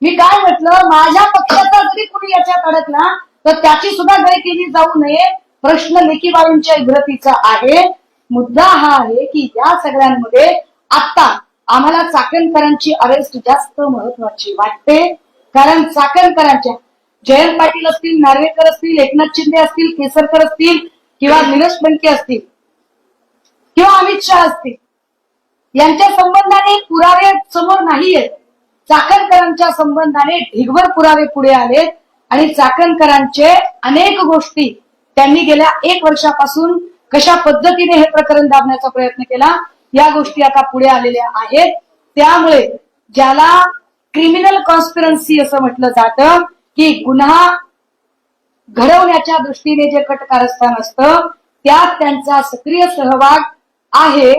मी काय म्हटलं, माझ्या पक्षाचा जरी कोणी याच्यात अडकला तर त्याची सुद्धा गय केली जाऊ नये. प्रश्न लेकीबाळींच्या इब्रतीचा आहे. मुद्दा हा आहे की या सगळ्यांमध्ये आता आम्हाला चाकणकरांची अरेस्ट जास्त महत्वाची वाटते. कारण चाकणकरांच्या जयंत पाटील असतील, नार्वेकर असतील, एकनाथ शिंदे असतील, केसरकर असतील किंवा निलेश लंके असतील किंवा अमित शहा असतील, यांच्या संबंधाने पुरावे समोर नाहीयेत. चाकणकरांच्या संबंधाने ढिगभर पुरावे पुढे आलेत आणि चाकणकरांचे अनेक गोष्टी त्यांनी गेल्या 1 वर्षापासून कशा पद्धतीने हे प्रकरण दाबण्याचा प्रयत्न केला, या गोष्टी आता पुढे आलेल्या आहेत. त्यामुळे ज्याला क्रिमिनल कॉन्स्पिरन्सी असं म्हटलं जातं की गुन्हा घडवण्याच्या दृष्टीने जे कट कारस्थान असतं त्यात त्यांचा सक्रिय सहभाग आहे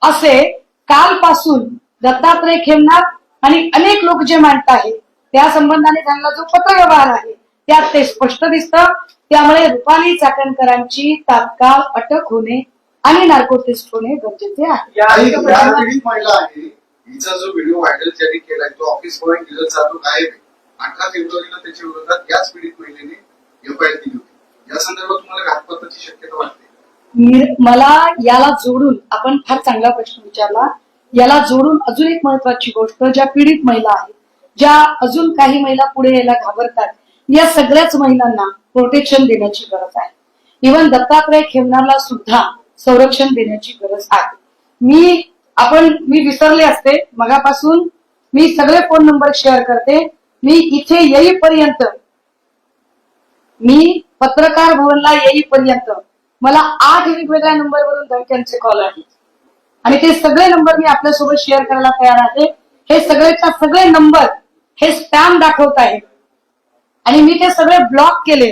असे कालपासून दत्तात्रय खेमनार आणि अनेक लोक जे मांडत आहेत त्या संबंधाने त्यांना जो पत्रव्यवहार आहे त्यात ते स्पष्ट दिसतं. त्यामुळे रुपाली चाकणकरांची तात्काळ अटक होणे आणि नार्को टेस्ट होणे गरजेचे आहे. या पीडित महिला आहे, हिचा जो व्हिडिओ व्हायरल ज्यांनी केलाय तो ऑफिस बॉय दिलं जातो गायब आहे. 18 फेब्रुवारीला त्याच्या विरोधात याच पीडित महिलेने एफआयआर दिली होती. या संदर्भात तुम्हाला घातपाताची शक्यता वाटते? मला याला जोडून, आपण फार चांगला प्रश्न विचारला, याला जोडून अजून एक महत्वाची गोष्ट, ज्या पीडित महिला आहेत, ज्या अजून काही महिला पुढे यायला घाबरतात, या सगळ्याच महिलांना प्रोटेक्शन देण्याची गरज आहे. इव्हन दत्तात्रय खेमनारला सुद्धा संरक्षण देण्याची गरज आहे. मी विसरले असते, मगापासून मी सगळे फोन नंबर शेअर करते. मी इथे येईपर्यंत, मी पत्रकार भवनला येईपर्यंत मला 8 वेगवेगळ्या नंबरवरून धमक्यांचे कॉल आहेत आणि ते सगळे नंबर मी आपल्यासोबत शेअर करायला तयार आहे. हे सगळेच्या सगळे नंबर हे स्पॅम दाखवत आहेत आणि मी ते सगळे ब्लॉक केले.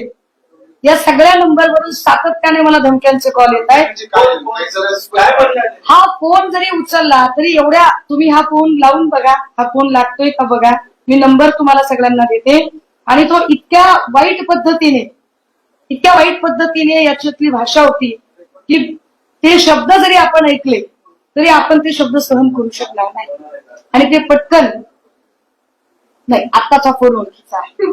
या सगळ्या नंबरवरून सातत्याने मला धमक्यांचे कॉल येत आहेत. हा फोन जरी उचलला तरी एवढ्या, तुम्ही हा फोन लावून बघा, हा फोन लागतोय का बघा, मी नंबर तुम्हाला सगळ्यांना देते. आणि तो इतक्या वाईट पद्धतीने याच्यातली भाषा होती की ते शब्द जरी आपण ऐकले तरी आपण ते शब्द सहन करू शकणार नाही. आणि ते पटकन नाही, आत्ताचा फोन ओळखीचा आहे.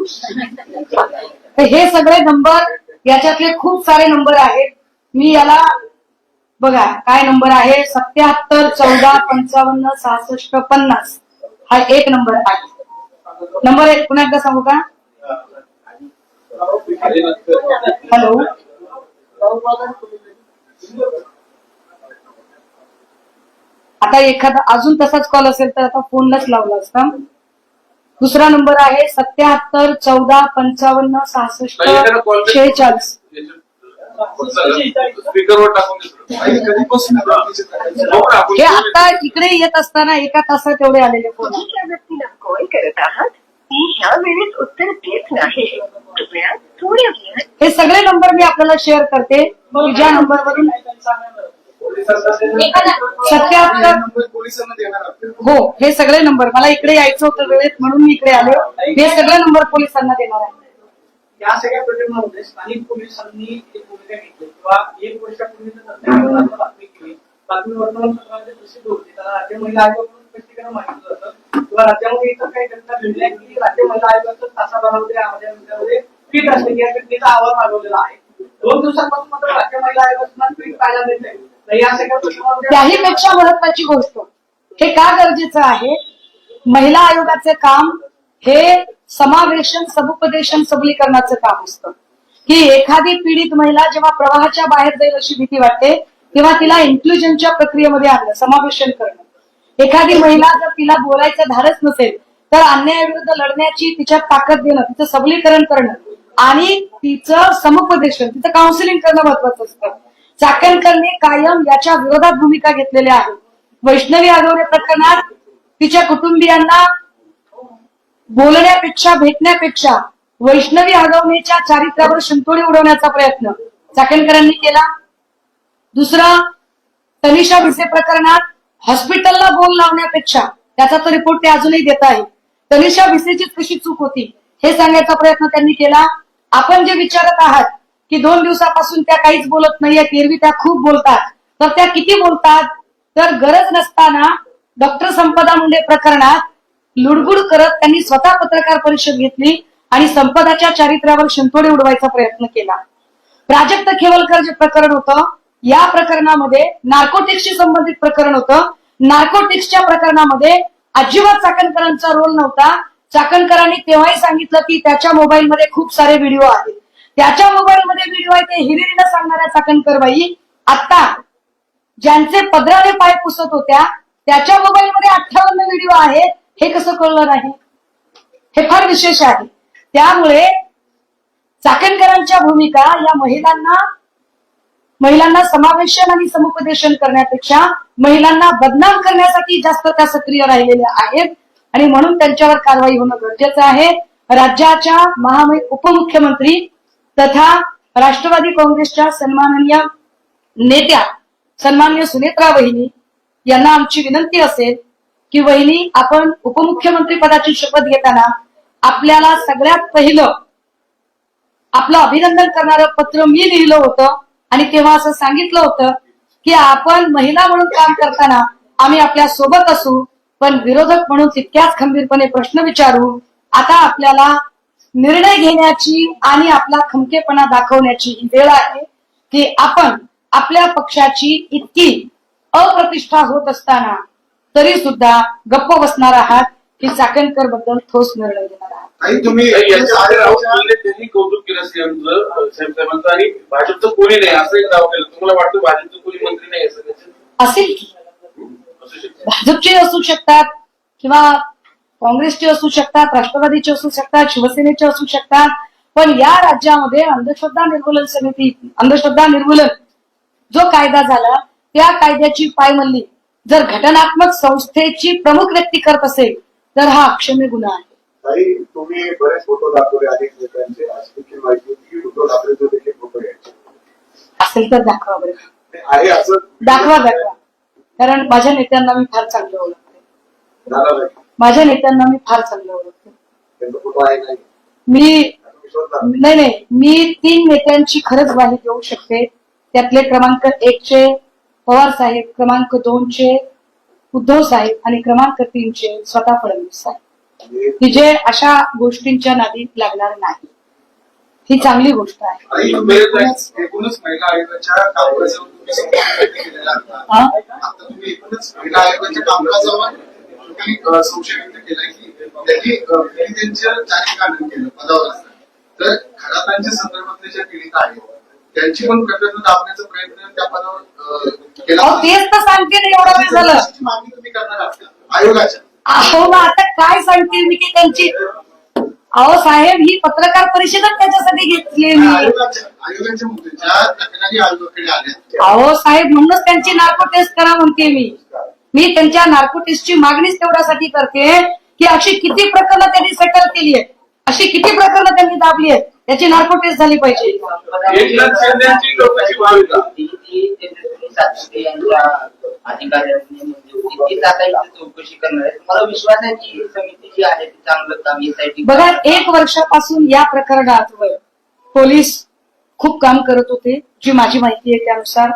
तर हे सगळे नंबर, याच्यातले खूप सारे नंबर आहेत. मी याला बघा काय नंबर आहे, 77 14 55 66 50 हा एक नंबर आहे. नंबर एक पुन्हा एकदा सांगू का? हॅलो, आता एखादा अजून तसाच कॉल असेल तर आता फोनलाच लावला असता. दुसरा नंबर आहे 77 14 55 66 46. स्पीकरवर टाकून हे आता इकडे येत असताना 1 तासात एवढे आलेले फोन. ज्या व्यक्तीला कॉल करत आहात ती ह्या वेळेत उत्तर देत नाही. कृपया थोड्या वेळात. हे सगळे नंबर मी आपल्याला शेअर करते की ज्या नंबरवरून 77 पोलिसांना देणार आपल्याला. हो, हे सगळे नंबर, मला इकडे यायचं होतं वेळेत म्हणून मी इकडे आले. हे सगळे नंबर पोलिसांना देणार आहे. या सगळ्या प्रकरणामध्ये स्थानिक पोलिसांनी एक भूमिका घेतली किंवा 1 वर्षापूर्वी बातमी केली. बातमी वर्तमानपत्रामध्ये प्रसिद्ध होती. त्याला राज्य महिला आयोगाकडून स्पष्टीकरण मागितलं जातं किंवा राज्यामध्ये इतर काही घटना घडल्या की राज्य महिला आयोगाचं तासाभरामध्ये अर्ध्या मिनिटामध्ये ट्विट असते की या घटनेचा अहवाल मागवलेला आहे. 2 दिवसांपासून मात्र राज्य महिला आयोगाचं ट्विट पाहायला मिळत आहे. या सगळ्या प्रकरणामध्ये त्याही पेक्षा महत्वाची गोष्ट, हे का गरजेचं आहे, महिला आयोगाचे काम हे समावेशन, समुपदेशन, सबलीकरणाचं काम असतं. की एखादी पीडित महिला जेव्हा प्रवाहाच्या बाहेर जाईल अशी भीती वाटते तेव्हा तिला इन्क्लुजनच्या प्रक्रियेमध्ये आणणं, समावेशन करणं. एखादी महिला जर तिला बोलायचं धाडस नसेल तर अन्यायाविरुद्ध लढण्याची तिच्यात ताकद देणं, तिचं सबलीकरण करणं आणि तिचं समुपदेशन, तिचं काउन्सिलिंग करणं महत्वाचं असतं. चाकणकरने कायम याच्या विरोधात भूमिका घेतलेल्या आहे. वैष्णवी आगवणे प्रकरणात तिच्या कुटुंबियांना बोलण्यापेक्षा, भेटण्यापेक्षा वैष्णवी आगवणेच्या चारित्र्यावर शिंतोडे उडवण्याचा प्रयत्न चाकणकरांनी केला. दुसरं, तनिषा भिसे प्रकरणात हॉस्पिटलला बोल लावण्यापेक्षा त्याचा तो रिपोर्ट ते अजूनही देत आहे. तनिषा भिसेचीच कशी चूक होती हे सांगण्याचा प्रयत्न त्यांनी केला. आपण जे विचारत आहात की 2 दिवसापासून त्या काहीच बोलत नाहीयेत, एरवी त्या खूप बोलतात, तर त्या किती बोलतात? तर गरज नसताना डॉक्टर संपदा मुंडे प्रकरणात लुडबुड करत त्यांनी स्वतः पत्रकार परिषद घेतली आणि संपदाच्या चारित्र्यावर शिंतोडे उडवायचा प्रयत्न केला. प्राजक्त खेवलकर जे प्रकरण होतं, या प्रकरणामध्ये नार्कोटिक्सशी संबंधित प्रकरण होतं. नार्कोटिक्सच्या प्रकरणामध्ये अजिबात चाकणकरांचा रोल नव्हता. चाकणकरांनी तेव्हाही सांगितलं की त्याच्या मोबाईलमध्ये खूप सारे व्हिडिओ आहेत. त्याच्या मोबाईलमध्ये व्हिडिओ आहे ते हिरिरीनं सांगणाऱ्या चाकणकरबाई आता ज्यांचे पदराने पाय पुसत होत्या त्याच्या मोबाईलमध्ये 58 व्हिडिओ आहेत, हे कसं कळलं नाही? हे फार विशेष आहे. त्यामुळे चाकणकरांच्या भूमिका या महिलांना समावेशन आणि समुपदेशन करण्यापेक्षा महिलांना बदनाम करण्यासाठी जास्त त्या सक्रिय राहिलेल्या आहेत आणि म्हणून त्यांच्यावर कारवाई होणं गरजेचं आहे. राज्याच्या उपमुख्यमंत्री तथा राष्ट्रवादी काँग्रेसच्या सन्माननीय नेत्या सन्माननीय सुनेत्रा वहिनी यांना आमची विनंती असेल की वहिनी, आपण उपमुख्यमंत्री पदाची शपथ घेताना आपल्याला सगळ्यात पहिलं आपलं अभिनंदन करणारं पत्र मी लिहिलं होतं आणि तेव्हा असं सांगितलं होतं की आपण महिला म्हणून काम करताना आम्ही आपल्या सोबत असू, पण विरोधक म्हणून तितक्याच खंबीरपणे प्रश्न विचारू. आता आपल्याला निर्णय घेण्याची आणि आपला खमकेपणा दाखवण्याची ही वेळ आहे की आपण आपल्या पक्षाची इतकी अप्रतिष्ठा होत असताना तरी सुद्धा गप्प बसणार आहात की चाकणकर बद्दल ठोस निर्णय घेणार आहात. आणि तुम्ही याच्या आधी राहुल गांधी त्यांनी कौतुक केलं साहेबांचं आणि भाजपचं कोणी नाही असं एक दावा केलं. तुम्हाला वाटतं भाजपचं कोणी मंत्री नाही असं त्याच्यात असेल की असू शकतं? भाजपचे असू शकतात किंवा काँग्रेसचे असू शकतात, राष्ट्रवादीचे असू शकतात, शिवसेनेचे असू शकतात, पण या राज्यामध्ये अंधश्रद्धा निर्मूलन जो कायदा झाला त्या कायद्याची पायमल्ली जर घटनात्मक संस्थेची प्रमुख व्यक्ती करत असेल तर हा अक्षम्य गुन्हा आहे. ताई, तुम्ही बरेच फोटो दाखवले अनेक नेत्यांचे, आज देखील माहिती होती की उद्धव ठाकरेंचे देखील फोटो घ्यायचे असेल तर दाखवा बरं. आहे असं दाखवा. कारण माझ्या नेत्यांना मी फार चांगलं ओळखते. झालं नाही. माझ्या नेत्यांना मी फार चांगलं ओळखते. त्यांचा फोटो आहे नाही. मी 3 नेत्यांची खरंच ग्वाही देऊ शकते. त्यातले क्रमांक 1 चे पवार साहेब, क्रमांक 2 चे उद्धव साहेब आणि क्रमांक 3 चे स्वतः फडणवीस साहेब, की जे अशा गोष्टींच्या नादी लागणार नाही. ही चांगली गोष्ट आहे. एकूणच महिला आयोगाच्या कामकाजावर तुम्ही संशय व्यक्त केलेला होता. आता तुम्ही एकूणच महिला आयोगाच्या कामकाजावर तुम्ही संशय व्यक्त केला की त्यांनी त्यांचं चारित्र्यकांडन केलं पदावर असताना. तर खरातांच्या संदर्भातल्या ज्या पीडिता आहेत त्यांची पण प्रकरण दाबण्याचा प्रयत्न त्या पदावर केला. तेच तर सांगते ना, एवढा वेळ झालं. मागणी तुम्ही करणार आहात का आयोगाच्या? अहो ना, आता काय सांगते मी की त्यांची अहो साहेब, ही पत्रकार परिषदच त्याच्यासाठी घेतली मी. आयोगाच्या मुद्दे ज्या तक्रारी आयोगाकडे आल्या, अहो साहेब, म्हणूनच त्यांची नार्को टेस्ट करा म्हणते मी त्यांच्या नार्को टेस्टची मागणीच तेवढ्यासाठी करते की अशी किती प्रकरणं त्यांनी सेटल केली आहेत, अशी किती प्रकरणं त्यांनी दाबली आहेत, त्याची नार्को टेस्ट झाली पाहिजे. एकनाथ शिंदेची चौकशी व्हावी का? अधिकाऱ्यांनी तीच आता इथे चौकशी करणार आहे. मला विश्वास आहे की समिती जी आहे ती चांगलं काम यासाठी. बघा, 1 वर्षापासून या प्रकरणात पोलीस खूप काम करत होते. जी माझी माहिती आहे त्यानुसार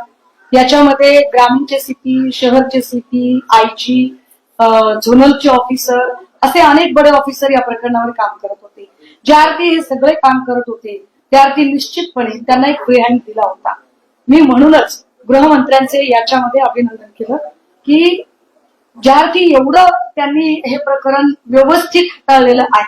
याच्यामध्ये ग्रामीणचे सीपी, शहरचे सीपी, आयजी, झोनलचे ऑफिसर असे अनेक बडे ऑफिसर या प्रकरणावर काम करत होते. ज्या अर्थी हे सगळे काम करत होते त्या अर्थी निश्चितपणे त्यांना एक फ्री हँड दिला होता. मी म्हणूनच गृहमंत्र्यांचे याच्यामध्ये अभिनंदन केलं की ज्या अर्थी एवढं त्यांनी हे प्रकरण व्यवस्थित हाताळलेलं आहे.